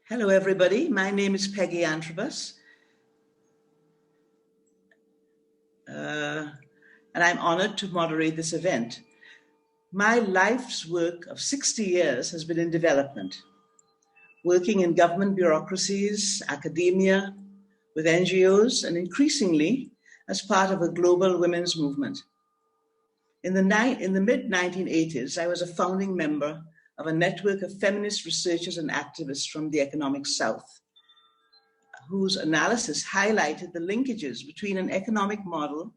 Hello, everybody. My name is Peggy Antrobus, and I'm honored to moderate this event. My life's work of 60 years has been in development, working in government bureaucracies, academia, with NGOs, and increasingly as part of a global women's movement. In the mid-1980s, I was a founding member of a network of feminist researchers and activists from the economic South, whose analysis highlighted the linkages between an economic model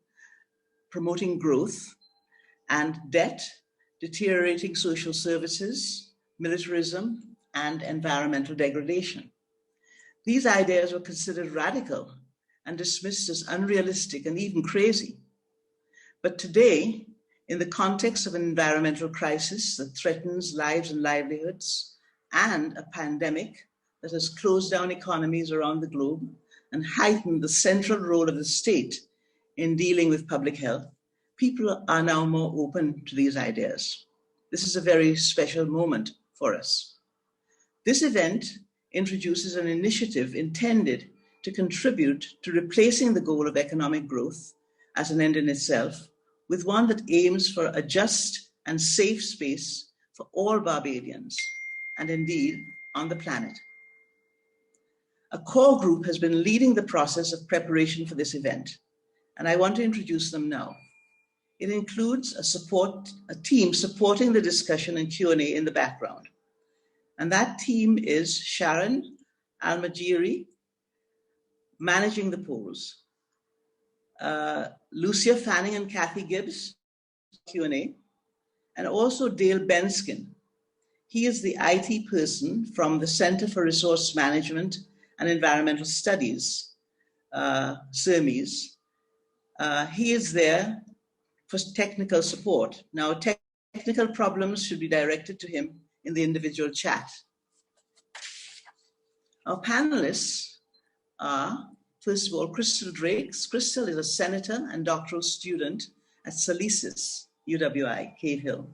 promoting growth and debt, deteriorating social services, militarism, and environmental degradation. These ideas were considered radical and dismissed as unrealistic and even crazy. But today, in the context of an environmental crisis that threatens lives and livelihoods, and a pandemic that has closed down economies around the globe and heightened the central role of the state in dealing with public health, people are now more open to these ideas. This is a very special moment for us. This event introduces an initiative intended to contribute to replacing the goal of economic growth as an end in itself with one that aims for a just and safe space for all Barbadians, and indeed on the planet. A core group has been leading the process of preparation for this event, and I want to introduce them now. It includes a team supporting the discussion and Q&A in the background. And that team is Sharon Almagiri, managing the polls, Lucia Fanning and Kathy Gibbs, Q&A, and also Dale Benskin. He is the IT person from the Center for Resource Management and Environmental Studies, CERMES. He is there for technical support. Now, technical problems should be directed to him in the individual chat. Our panelists are, first of all, Crystal Drakes. Crystal is a senator and doctoral student at Salisis, UWI, Cave Hill.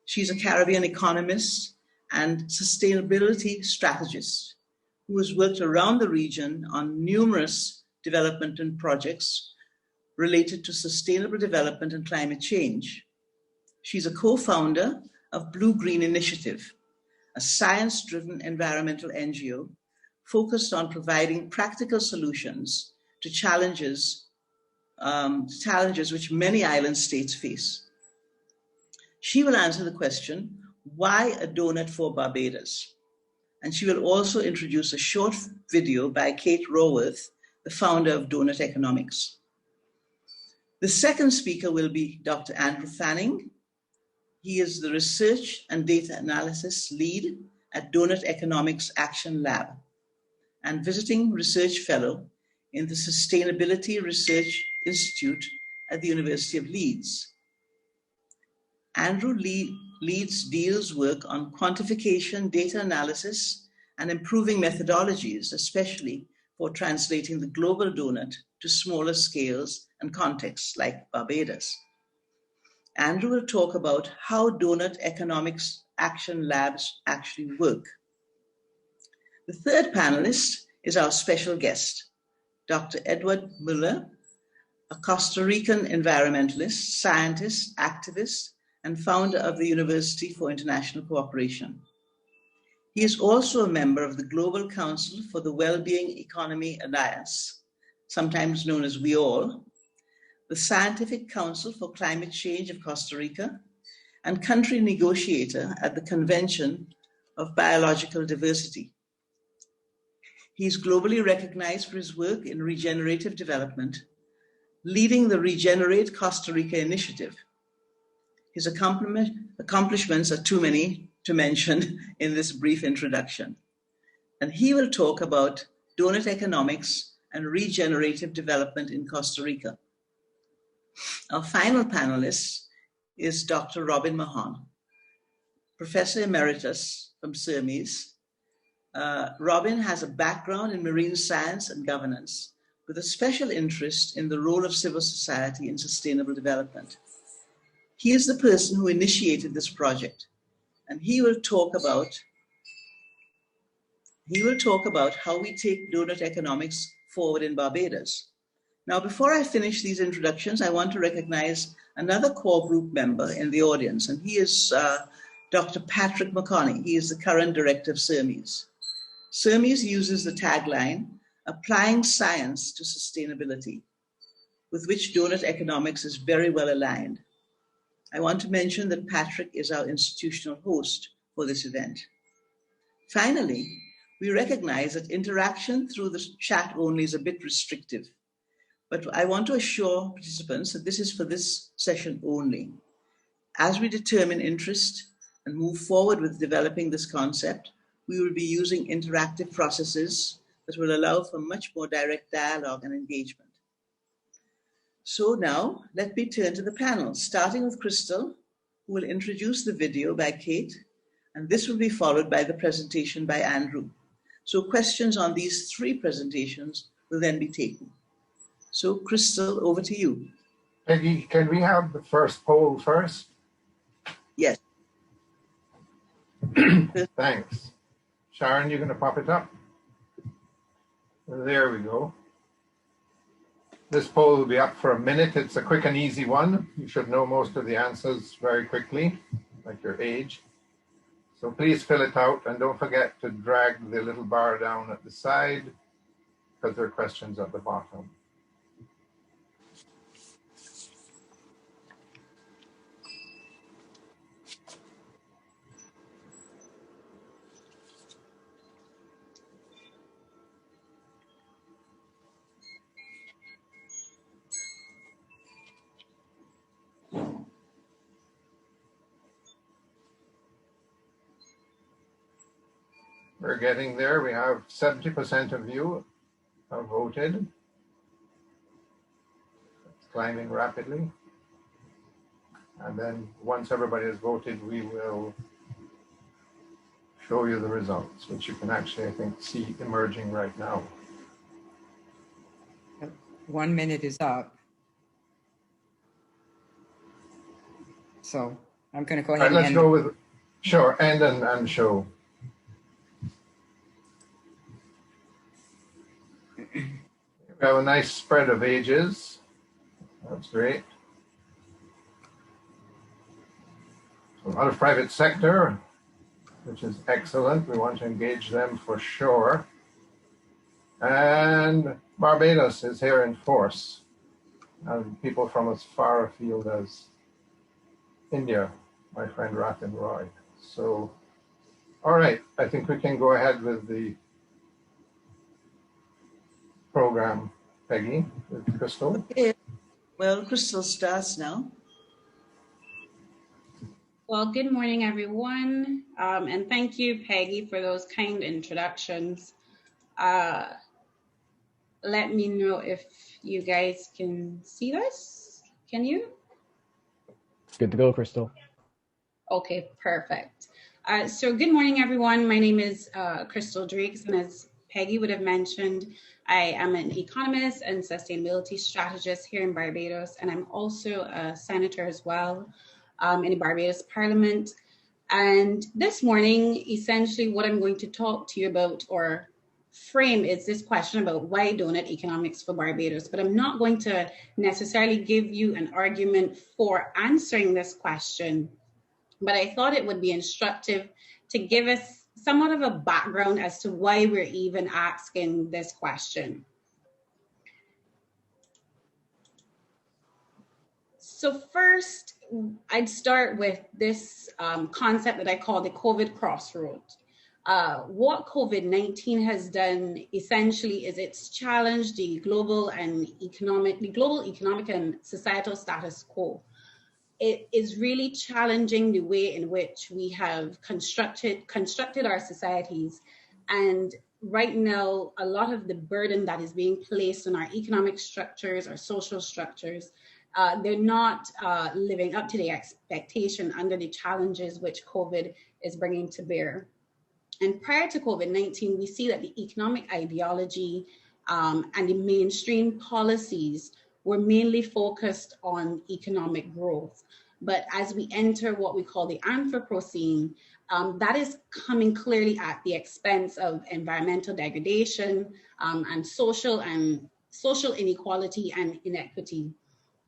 She's a Caribbean economist and sustainability strategist who has worked around the region on numerous development projects related to sustainable development and climate change. She's a co-founder of Blue Green Initiative, a science-driven environmental NGO focused on providing practical solutions to challenges which many island states face. She will answer the question, why a donut for Barbados? And she will also introduce a short video by Kate Raworth, the founder of Doughnut Economics. The second speaker will be Dr. Andrew Fanning. He is the Research and Data Analysis Lead at Doughnut Economics Action Lab and visiting research fellow in the Sustainability Research Institute at the University of Leeds. Andrew leads Deal's work on quantification, data analysis, and improving methodologies, especially for translating the global donut to smaller scales and contexts like Barbados. Andrew will talk about how Doughnut Economics Action Labs actually work. The third panelist is our special guest, Dr. Edward Muller, a Costa Rican environmentalist, scientist, activist, and founder of the University for International Cooperation. He is also a member of the Global Council for the Wellbeing Economy Alliance, sometimes known as WEALL, the Scientific Council for Climate Change of Costa Rica, and country negotiator at the Convention of Biological Diversity. He is globally recognized for his work in regenerative development, leading the Regenerate Costa Rica initiative. His accomplishments are too many to mention in this brief introduction. And he will talk about Doughnut economics and regenerative development in Costa Rica. Our final panelist is Dr. Robin Mahon, Professor Emeritus from CERMES. Robin has a background in marine science and governance with a special interest in the role of civil society in sustainable development. He is the person who initiated this project, and he will talk about He will talk about how we take Doughnut Economics forward in Barbados. Now, before I finish these introductions, I want to recognize another core group member in the audience, and he is Dr. Patrick McConney. He is the current director of CERMES. CERMES uses the tagline, applying science to sustainability, with which Doughnut Economics is very well aligned. I want to mention that Patrick is our institutional host for this event. Finally, we recognize that interaction through the chat only is a bit restrictive, but I want to assure participants that this is for this session only. As we determine interest and move forward with developing this concept, we will be using interactive processes that will allow for much more direct dialogue and engagement. So now, let me turn to the panel, starting with Crystal, who will introduce the video by Kate, and this will be followed by the presentation by Andrew. So questions on these three presentations will then be taken. So Crystal, over to you. Peggy, can we have the first poll first? Yes. Thanks. Sharon, you're going to pop it up? There we go. This poll will be up for a minute. It's a quick and easy one. You should know most of the answers very quickly, like your age. So please fill it out, and don't forget to drag the little bar down at the side because there are questions at the bottom. We're getting there. We have 70% of you have voted. It's climbing rapidly. And then once everybody has voted, we will show you the results, which you can actually, I think, see emerging right now. 1 minute is up. So I'm going to go ahead and let's go with, sure, end and show. We have a nice spread of ages. That's great. A lot of private sector, which is excellent. We want to engage them for sure. And Barbados is here in force. And people from as far afield as India, my friend Ratin Roy. So, all right, I think we can go ahead with the program, Peggy, with Crystal. Okay. Well, Crystal starts now. Well, good morning, everyone. And thank you, Peggy, for those kind introductions. Let me know if you guys can see this. Can you? Good to go, Crystal. Okay, perfect. So good morning, everyone. My name is Crystal Drakes, and as Peggy would have mentioned, I am an economist and sustainability strategist here in Barbados, and I'm also a senator as well in the Barbados Parliament. And this morning, essentially what I'm going to talk to you about or frame is this question about why Doughnut Economics for Barbados, but I'm not going to necessarily give you an argument for answering this question, but I thought it would be instructive to give us somewhat of a background as to why we're even asking this question. So first, I'd start with this concept that I call the COVID crossroad. What COVID-19 has done essentially is it's challenged the global economic and societal status quo. It is really challenging the way in which we have constructed our societies. And right now, a lot of the burden that is being placed on our economic structures, our social structures, they're not living up to the expectation under the challenges which COVID is bringing to bear. And prior to COVID-19, we see that the economic ideology and the mainstream policies were mainly focused on economic growth. But as we enter what we call the Anthropocene, that is coming clearly at the expense of environmental degradation and social inequality and inequity.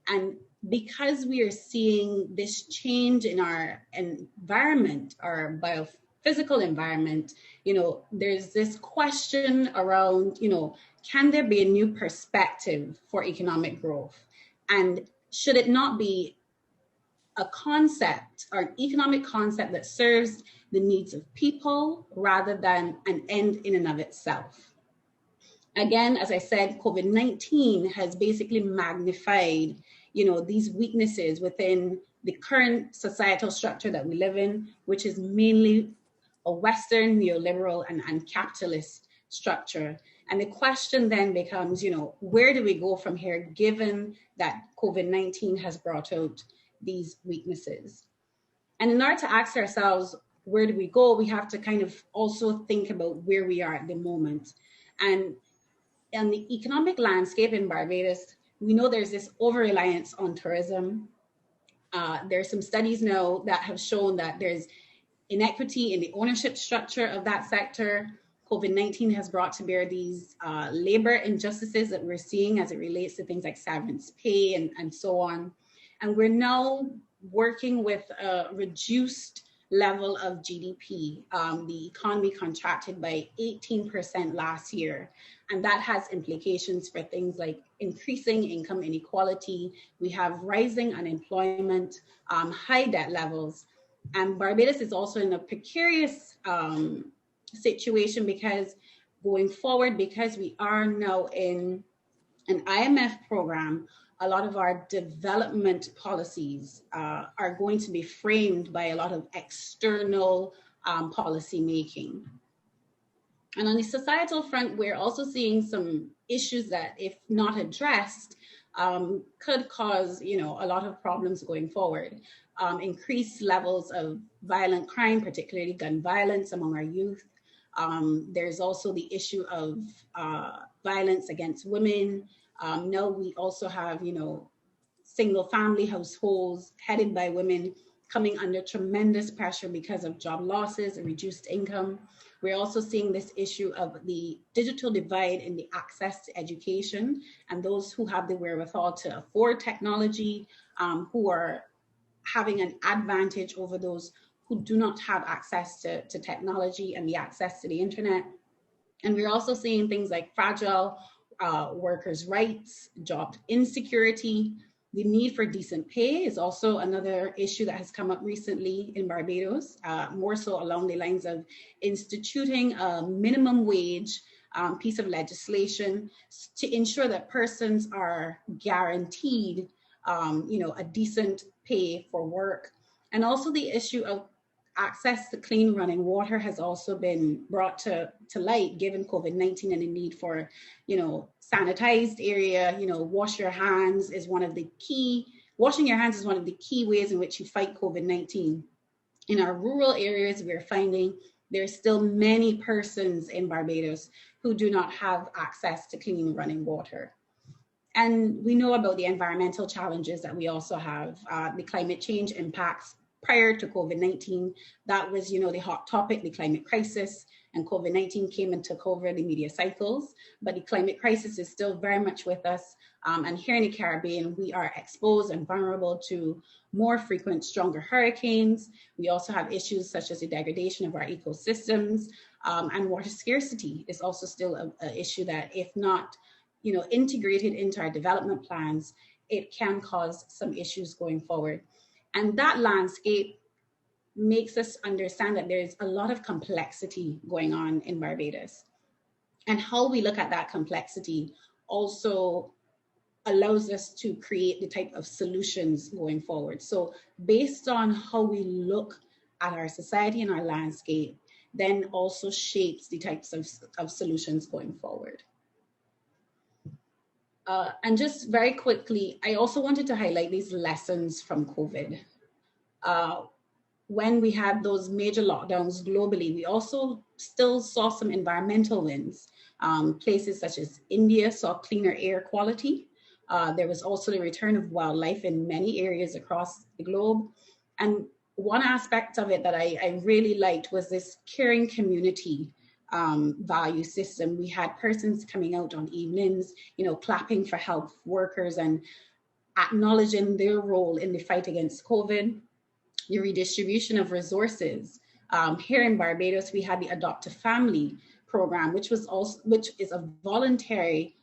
And because we are seeing this change in our environment, our biophysical environment, there's this question around, can there be a new perspective for economic growth? And should it not be a concept or an economic concept that serves the needs of people rather than an end in and of itself? Again, as I said, COVID-19 has basically magnified, these weaknesses within the current societal structure that we live in, which is mainly a Western neoliberal and capitalist structure. And the question then becomes, where do we go from here, given that COVID-19 has brought out these weaknesses? And in order to ask ourselves, where do we go? We have to kind of also think about where we are at the moment. And in the economic landscape in Barbados, we know there's this over-reliance on tourism. There's some studies now that have shown that there's inequity in the ownership structure of that sector. COVID-19 has brought to bear these labor injustices that we're seeing as it relates to things like severance pay and so on. And we're now working with a reduced level of GDP. The economy contracted by 18% last year. And that has implications for things like increasing income inequality. We have rising unemployment, high debt levels. And Barbados is also in a precarious situation because going forward, because we are now in an IMF program, a lot of our development policies are going to be framed by a lot of external policy making. And on the societal front, we're also seeing some issues that, if not addressed, could cause, a lot of problems going forward. Increased levels of violent crime, particularly gun violence among our youth. There's also the issue of violence against women. Now we also have, single family households headed by women coming under tremendous pressure because of job losses and reduced income. We're also seeing this issue of the digital divide in the access to education, and those who have the wherewithal to afford technology, who are having an advantage over those who do not have access to technology and the access to the internet. And we're also seeing things like fragile workers' rights, job insecurity. The need for decent pay is also another issue that has come up recently in Barbados, more so along the lines of instituting a minimum wage piece of legislation to ensure that persons are guaranteed, a decent pay for work. And also the issue of access to clean running water has also been brought to light given COVID-19 and the need for, sanitized area, washing your hands is one of the key ways in which you fight COVID-19. In our rural areas, we're finding there's still many persons in Barbados who do not have access to clean running water. And we know about the environmental challenges that we also have, the climate change impacts. Prior to COVID-19, that was, the hot topic, the climate crisis, and COVID-19 came and took over the media cycles. But the climate crisis is still very much with us. And here in the Caribbean, we are exposed and vulnerable to more frequent, stronger hurricanes. We also have issues such as the degradation of our ecosystems, and water scarcity is also still an issue that, if not, integrated into our development plans, it can cause some issues going forward. And that landscape makes us understand that there's a lot of complexity going on in Barbados. And how we look at that complexity also allows us to create the type of solutions going forward. So based on how we look at our society and our landscape, then also shapes the types of solutions going forward. And just very quickly, I also wanted to highlight these lessons from COVID. When we had those major lockdowns globally, we also still saw some environmental wins. Places such as India saw cleaner air quality, There was also the return of wildlife in many areas across the globe. And one aspect of it that I really liked was this caring community value system. We had persons coming out on evenings, clapping for health workers and acknowledging their role in the fight against COVID, the redistribution of resources. Here in Barbados, we had the Adopt a Family program, which is a voluntary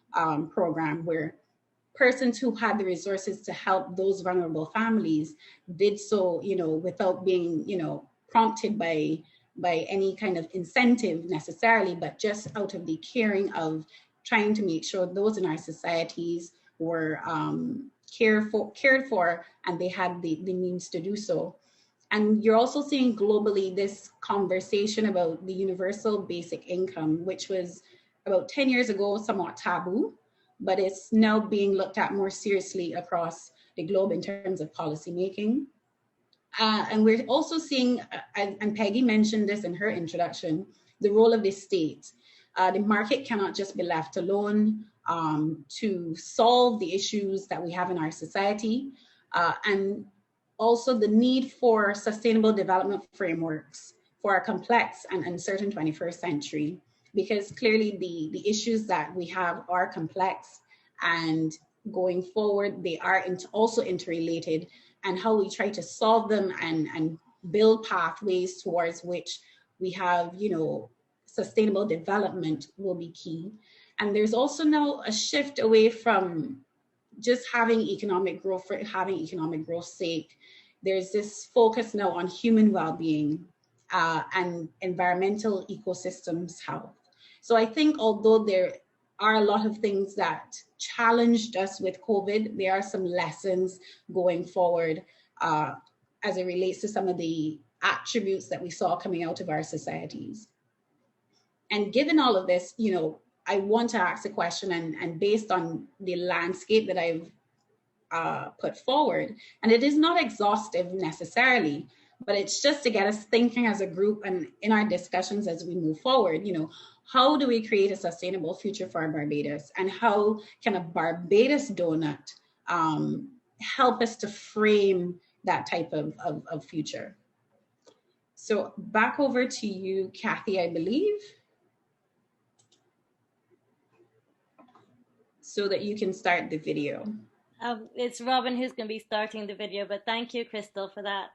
program where persons who had the resources to help those vulnerable families did so, without being, prompted by any kind of incentive necessarily, but just out of the caring of trying to make sure those in our societies were cared for, and they had the means to do so. And you're also seeing globally this conversation about the universal basic income, which was about 10 years ago somewhat taboo, but it's now being looked at more seriously across the globe in terms of policy making. And we're also seeing, and Peggy mentioned this in her introduction, the role of the state. The market cannot just be left alone to solve the issues that we have in our society, and also the need for sustainable development frameworks for a complex and uncertain 21st century, because clearly the issues that we have are complex, and going forward, they are also interrelated, and how we try to solve them and build pathways towards which we have, sustainable development will be key. And there's also now a shift away from just having economic growth for having economic growth's sake. There's this focus now on human well-being and environmental ecosystems health. So I think although there are a lot of things that challenged us with COVID, there are some lessons going forward as it relates to some of the attributes that we saw coming out of our societies. And given all of this, I want to ask a question, and based on the landscape that I've put forward, and it is not exhaustive necessarily, but it's just to get us thinking as a group and in our discussions as we move forward, how do we create a sustainable future for Barbados, and how can a Barbados donut help us to frame that type of future? So back over to you, Kathy, I believe, so that you can start the video. It's Robin who's going to be starting the video, but thank you, Crystal, for that